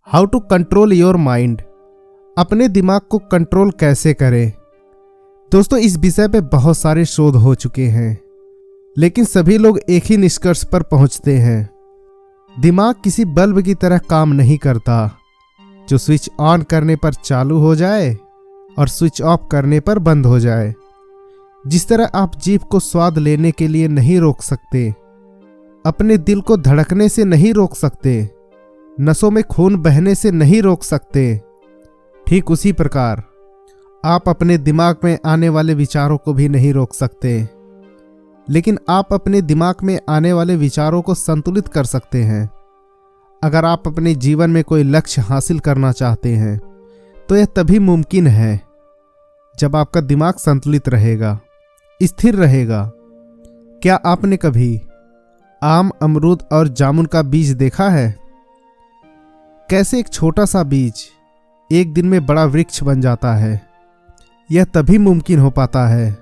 How to control your mind. अपने दिमाग को कंट्रोल कैसे करें। दोस्तों, इस विषय पे बहुत सारे शोध हो चुके हैं, लेकिन सभी लोग एक ही निष्कर्ष पर पहुंचते हैं। दिमाग किसी बल्ब की तरह काम नहीं करता जो स्विच ऑन करने पर चालू हो जाए और स्विच ऑफ करने पर बंद हो जाए। जिस तरह आप जीभ को स्वाद लेने के लिए नहीं रोक सकते, अपने दिल को धड़कने से नहीं रोक सकते, नसों में खून बहने से नहीं रोक सकते, ठीक उसी प्रकार आप अपने दिमाग में आने वाले विचारों को भी नहीं रोक सकते। लेकिन आप अपने दिमाग में आने वाले विचारों को संतुलित कर सकते हैं। अगर आप अपने जीवन में कोई लक्ष्य हासिल करना चाहते हैं तो यह तभी मुमकिन है जब आपका दिमाग संतुलित रहेगा, स्थिर रहेगा। क्या आपने कभी आम, अमरूद और जामुन का बीज देखा है? कैसे एक छोटा सा बीज एक दिन में बड़ा वृक्ष बन जाता है। यह तभी मुमकिन हो पाता है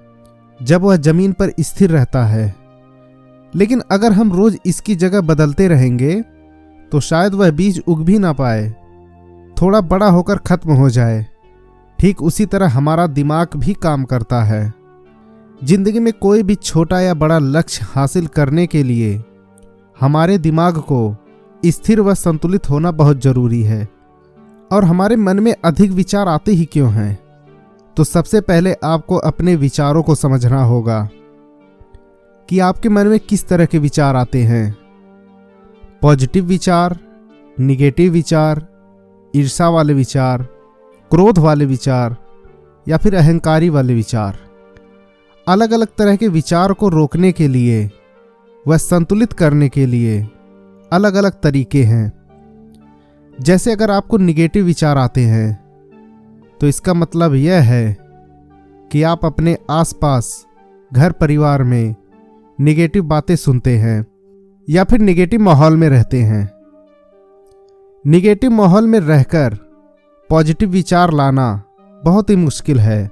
जब वह जमीन पर स्थिर रहता है। लेकिन अगर हम रोज इसकी जगह बदलते रहेंगे तो शायद वह बीज उग भी ना पाए, थोड़ा बड़ा होकर खत्म हो जाए। ठीक उसी तरह हमारा दिमाग भी काम करता है। जिंदगी में कोई भी छोटा या बड़ा लक्ष्य हासिल करने के लिए हमारे दिमाग को स्थिर व संतुलित होना बहुत जरूरी है। और हमारे मन में अधिक विचार आते ही क्यों हैं? तो सबसे पहले आपको अपने विचारों को समझना होगा कि आपके मन में किस तरह के विचार आते हैं। पॉजिटिव विचार, निगेटिव विचार, ईर्ष्या वाले विचार, क्रोध वाले विचार या फिर अहंकारी वाले विचार। अलग अलग तरह के विचार को रोकने के लिए व संतुलित करने के लिए अलग अलग तरीके हैं। जैसे अगर आपको निगेटिव विचार आते हैं तो इसका मतलब यह है कि आप अपने आसपास, घर परिवार में निगेटिव बातें सुनते हैं या फिर निगेटिव माहौल में रहते हैं। निगेटिव माहौल में रहकर पॉजिटिव विचार लाना बहुत ही मुश्किल है।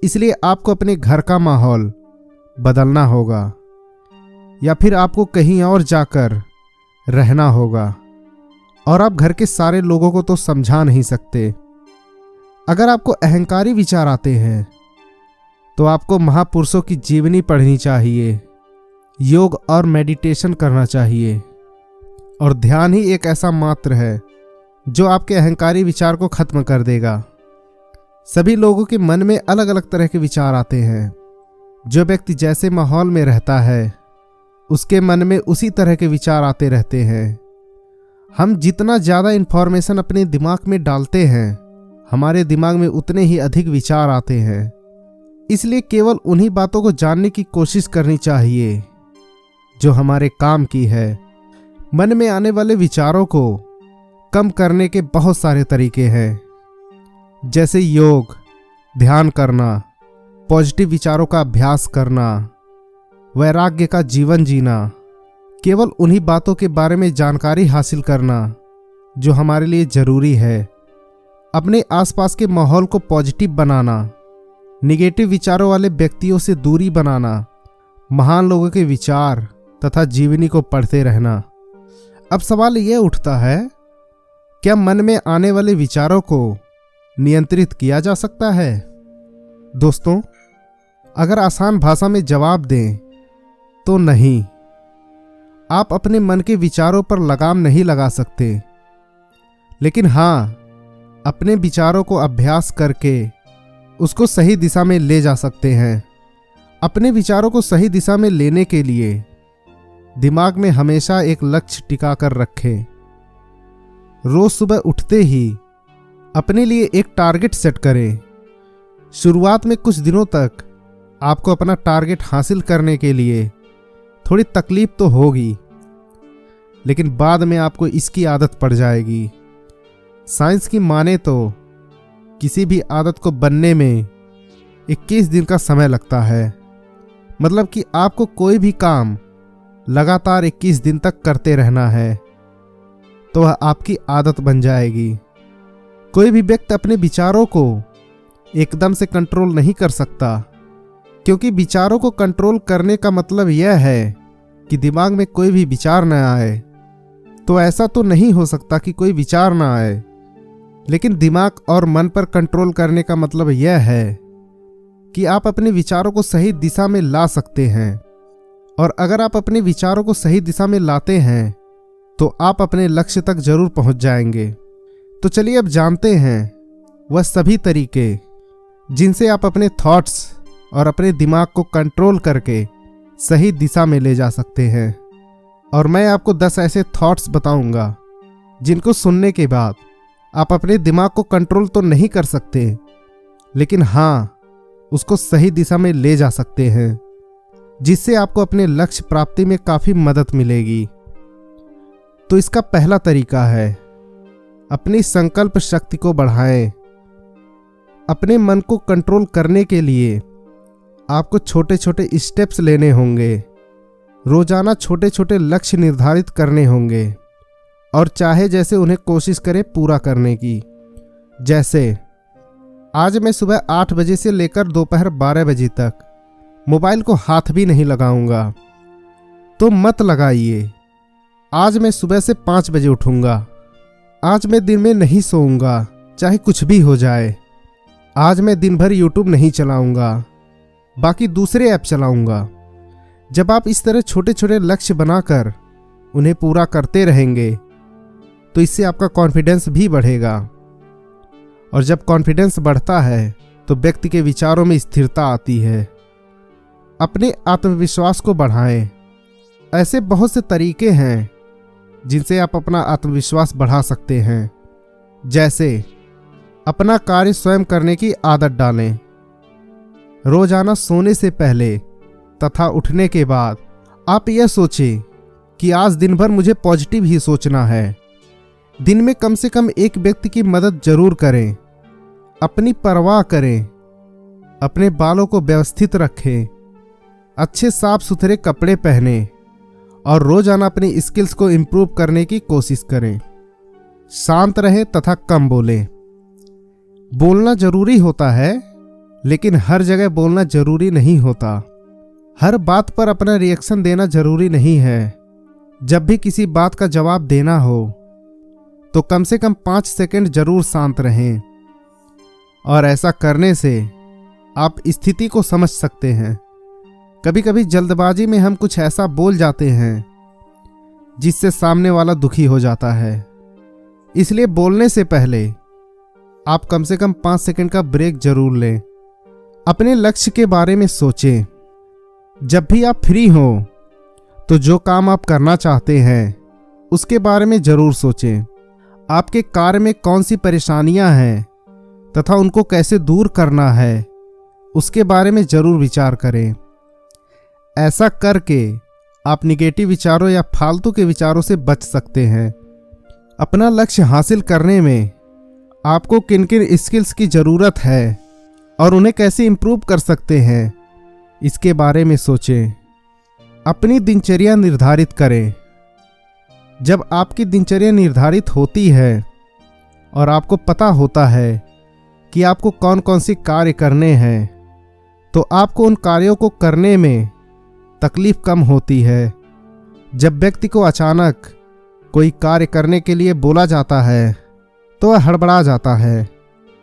इसलिए आपको अपने घर का माहौल बदलना होगा या फिर आपको कहीं और जाकर रहना होगा। और आप घर के सारे लोगों को तो समझा नहीं सकते। अगर आपको अहंकारी विचार आते हैं तो आपको महापुरुषों की जीवनी पढ़नी चाहिए, योग और मेडिटेशन करना चाहिए। और ध्यान ही एक ऐसा मात्र है जो आपके अहंकारी विचार को खत्म कर देगा। सभी लोगों के मन में अलग अलग तरह के विचार आते हैं। जो व्यक्ति जैसे माहौल में रहता है उसके मन में उसी तरह के विचार आते रहते हैं। हम जितना ज़्यादा इंफॉर्मेशन अपने दिमाग में डालते हैं, हमारे दिमाग में उतने ही अधिक विचार आते हैं। इसलिए केवल उन्हीं बातों को जानने की कोशिश करनी चाहिए जो हमारे काम की है। मन में आने वाले विचारों को कम करने के बहुत सारे तरीके हैं, जैसे योग, ध्यान करना, पॉजिटिव विचारों का अभ्यास करना, वैराग्य का जीवन जीना, केवल उन्हीं बातों के बारे में जानकारी हासिल करना जो हमारे लिए जरूरी है, अपने आसपास के माहौल को पॉजिटिव बनाना, निगेटिव विचारों वाले व्यक्तियों से दूरी बनाना, महान लोगों के विचार तथा जीवनी को पढ़ते रहना। अब सवाल यह उठता है, क्या मन में आने वाले विचारों को नियंत्रित किया जा सकता है? दोस्तों, अगर आसान भाषा में जवाब दें तो नहीं। आप अपने मन के विचारों पर लगाम नहीं लगा सकते, लेकिन हाँ, अपने विचारों को अभ्यास करके उसको सही दिशा में ले जा सकते हैं। अपने विचारों को सही दिशा में लेने के लिए दिमाग में हमेशा एक लक्ष्य टिका कर रखें। रोज सुबह उठते ही अपने लिए एक टारगेट सेट करें। शुरुआत में कुछ दिनों तक आपको अपना टारगेट हासिल करने के लिए थोड़ी तकलीफ तो होगी, लेकिन बाद में आपको इसकी आदत पड़ जाएगी। साइंस की माने तो किसी भी आदत को बनने में 21 दिन का समय लगता है। मतलब कि आपको कोई भी काम लगातार 21 दिन तक करते रहना है तो वह आपकी आदत बन जाएगी। कोई भी व्यक्ति अपने विचारों को एकदम से कंट्रोल नहीं कर सकता, क्योंकि विचारों को कंट्रोल करने का मतलब यह है कि दिमाग में कोई भी विचार न आए। तो ऐसा तो नहीं हो सकता कि कोई विचार ना आए, लेकिन दिमाग और मन पर कंट्रोल करने का मतलब यह है कि आप अपने विचारों को सही दिशा में ला सकते हैं। और अगर आप अपने विचारों को सही दिशा में लाते हैं तो आप अपने लक्ष्य तक जरूर पहुंच जाएंगे। तो चलिए अब जानते हैं वह सभी तरीके जिनसे आप अपने थॉट्स और अपने दिमाग को कंट्रोल करके सही दिशा में ले जा सकते हैं। और मैं आपको 10 ऐसे थॉट्स बताऊंगा जिनको सुनने के बाद आप अपने दिमाग को कंट्रोल तो नहीं कर सकते, लेकिन हाँ, उसको सही दिशा में ले जा सकते हैं, जिससे आपको अपने लक्ष्य प्राप्ति में काफ़ी मदद मिलेगी। तो इसका पहला तरीका है, अपनी संकल्प शक्ति को बढ़ाएं। अपने मन को कंट्रोल करने के लिए आपको छोटे छोटे स्टेप्स लेने होंगे। रोजाना छोटे छोटे लक्ष्य निर्धारित करने होंगे और चाहे जैसे उन्हें कोशिश करें पूरा करने की। जैसे आज मैं सुबह 8 बजे से लेकर दोपहर 12 बजे तक मोबाइल को हाथ भी नहीं लगाऊंगा। तो मत लगाइए। आज मैं सुबह से 5 बजे उठूंगा। आज मैं दिन में नहीं सोऊंगा, चाहे कुछ भी हो जाए। आज मैं दिन भर यूट्यूब नहीं चलाऊंगा, बाकी दूसरे ऐप चलाऊंगा। जब आप इस तरह छोटे छोटे लक्ष्य बनाकर उन्हें पूरा करते रहेंगे तो इससे आपका कॉन्फिडेंस भी बढ़ेगा। और जब कॉन्फिडेंस बढ़ता है तो व्यक्ति के विचारों में स्थिरता आती है। अपने आत्मविश्वास को बढ़ाएं। ऐसे बहुत से तरीके हैं जिनसे आप अपना आत्मविश्वास बढ़ा सकते हैं। जैसे अपना कार्य स्वयं करने की आदत डालें। रोजाना सोने से पहले तथा उठने के बाद आप यह सोचें कि आज दिन भर मुझे पॉजिटिव ही सोचना है। दिन में कम से कम एक व्यक्ति की मदद जरूर करें। अपनी परवाह करें। अपने बालों को व्यवस्थित रखें। अच्छे साफ सुथरे कपड़े पहनें और रोजाना अपनी स्किल्स को इम्प्रूव करने की कोशिश करें। शांत रहें तथा कम बोलें। बोलना जरूरी होता है, लेकिन हर जगह बोलना जरूरी नहीं होता। हर बात पर अपना रिएक्शन देना जरूरी नहीं है। जब भी किसी बात का जवाब देना हो तो कम से कम 5 सेकंड जरूर शांत रहें। और ऐसा करने से आप स्थिति को समझ सकते हैं। कभी कभी जल्दबाजी में हम कुछ ऐसा बोल जाते हैं जिससे सामने वाला दुखी हो जाता है। इसलिए बोलने से पहले आप कम से कम 5 सेकंड का ब्रेक जरूर लें। अपने लक्ष्य के बारे में सोचें। जब भी आप फ्री हो तो जो काम आप करना चाहते हैं उसके बारे में जरूर सोचें। आपके कार्य में कौन सी परेशानियां हैं तथा उनको कैसे दूर करना है, उसके बारे में जरूर विचार करें। ऐसा करके आप निगेटिव विचारों या फालतू के विचारों से बच सकते हैं। अपना लक्ष्य हासिल करने में आपको किन किन स्किल्स की ज़रूरत है और उन्हें कैसे इम्प्रूव कर सकते हैं, इसके बारे में सोचें। अपनी दिनचर्या निर्धारित करें। जब आपकी दिनचर्या निर्धारित होती है और आपको पता होता है कि आपको कौन कौन सी कार्य करने हैं, तो आपको उन कार्यों को करने में तकलीफ कम होती है। जब व्यक्ति को अचानक कोई कार्य करने के लिए बोला जाता है तो वह हड़बड़ा जाता है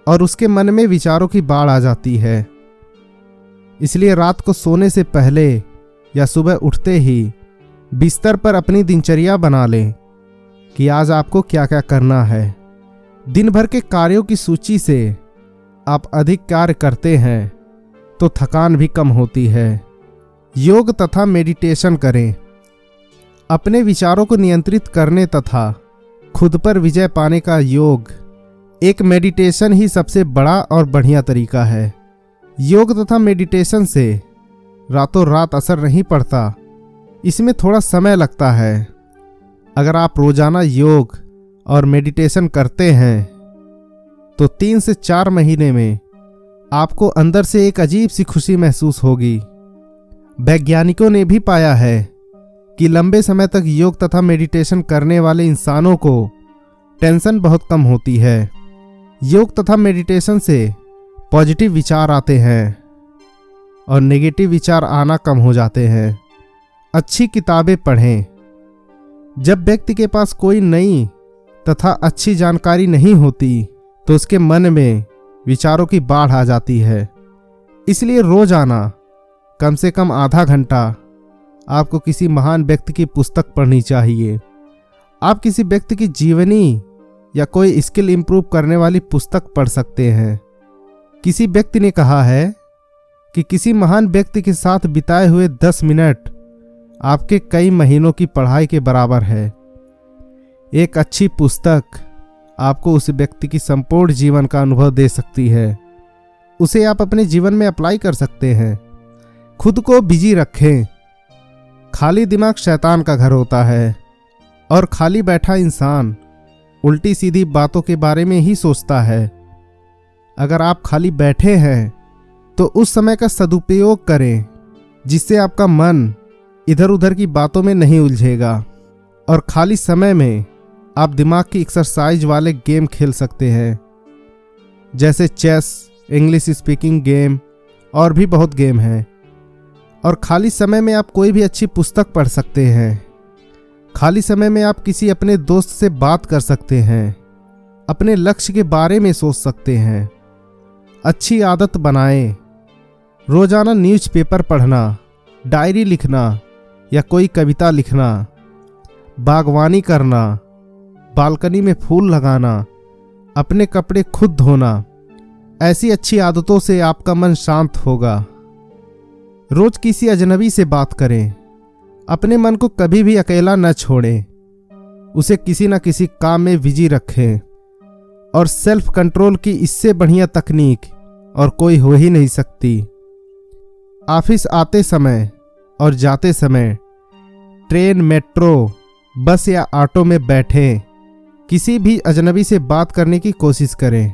और उसके मन में विचारों की बाढ़ आ जाती है। इसलिए रात को सोने से पहले या सुबह उठते ही बिस्तर पर अपनी दिनचर्या बना लें कि आज आपको क्या क्या करना है। दिन भर के कार्यों की सूची से आप अधिक कार्य करते हैं तो थकान भी कम होती है। योग तथा मेडिटेशन करें। अपने विचारों को नियंत्रित करने तथा खुद पर विजय पाने का योग एक मेडिटेशन ही सबसे बड़ा और बढ़िया तरीका है। योग तथा मेडिटेशन से रातों रात असर नहीं पड़ता, इसमें थोड़ा समय लगता है। अगर आप रोजाना योग और मेडिटेशन करते हैं तो 3 से 4 महीने में आपको अंदर से एक अजीब सी खुशी महसूस होगी। वैज्ञानिकों ने भी पाया है कि लंबे समय तक योग तथा मेडिटेशन करने वाले इंसानों को टेंशन बहुत कम होती है। योग तथा मेडिटेशन से पॉजिटिव विचार आते हैं और नेगेटिव विचार आना कम हो जाते हैं। अच्छी किताबें पढ़ें। जब व्यक्ति के पास कोई नई तथा अच्छी जानकारी नहीं होती तो उसके मन में विचारों की बाढ़ आ जाती है। इसलिए रोजाना कम से कम आधा घंटा आपको किसी महान व्यक्ति की पुस्तक पढ़नी चाहिए। आप किसी व्यक्ति की जीवनी या कोई स्किल इंप्रूव करने वाली पुस्तक पढ़ सकते हैं। किसी व्यक्ति ने कहा है कि किसी महान व्यक्ति के साथ बिताए हुए 10 मिनट आपके कई महीनों की पढ़ाई के बराबर है। एक अच्छी पुस्तक आपको उस व्यक्ति की संपूर्ण जीवन का अनुभव दे सकती है। उसे आप अपने जीवन में अप्लाई कर सकते हैं। खुद को बिजी रखें। खाली दिमाग शैतान का घर होता है और खाली बैठा इंसान उल्टी सीधी बातों के बारे में ही सोचता है। अगर आप खाली बैठे हैं तो उस समय का सदुपयोग करें जिससे आपका मन इधर उधर की बातों में नहीं उलझेगा। और खाली समय में आप दिमाग की एक्सरसाइज वाले गेम खेल सकते हैं, जैसे चेस, इंग्लिश स्पीकिंग गेम और भी बहुत गेम हैं। और खाली समय में आप कोई भी अच्छी पुस्तक पढ़ सकते हैं। खाली समय में आप किसी अपने दोस्त से बात कर सकते हैं, अपने लक्ष्य के बारे में सोच सकते हैं। अच्छी आदत बनाएं। रोजाना न्यूज़पेपर पढ़ना, डायरी लिखना या कोई कविता लिखना, बागवानी करना, बालकनी में फूल लगाना, अपने कपड़े खुद धोना, ऐसी अच्छी आदतों से आपका मन शांत होगा। रोज किसी अजनबी से बात करें। अपने मन को कभी भी अकेला न छोड़ें। उसे किसी न किसी काम में बिजी रखें। और सेल्फ कंट्रोल की इससे बढ़िया तकनीक और कोई हो ही नहीं सकती। ऑफिस आते समय और जाते समय ट्रेन, मेट्रो, बस या ऑटो में बैठें। किसी भी अजनबी से बात करने की कोशिश करें।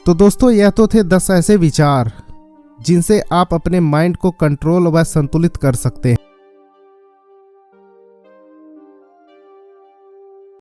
तो दोस्तों, यह तो थे 10 ऐसे विचार जिनसे आप अपने माइंड को कंट्रोल व संतुलित कर सकते हैं।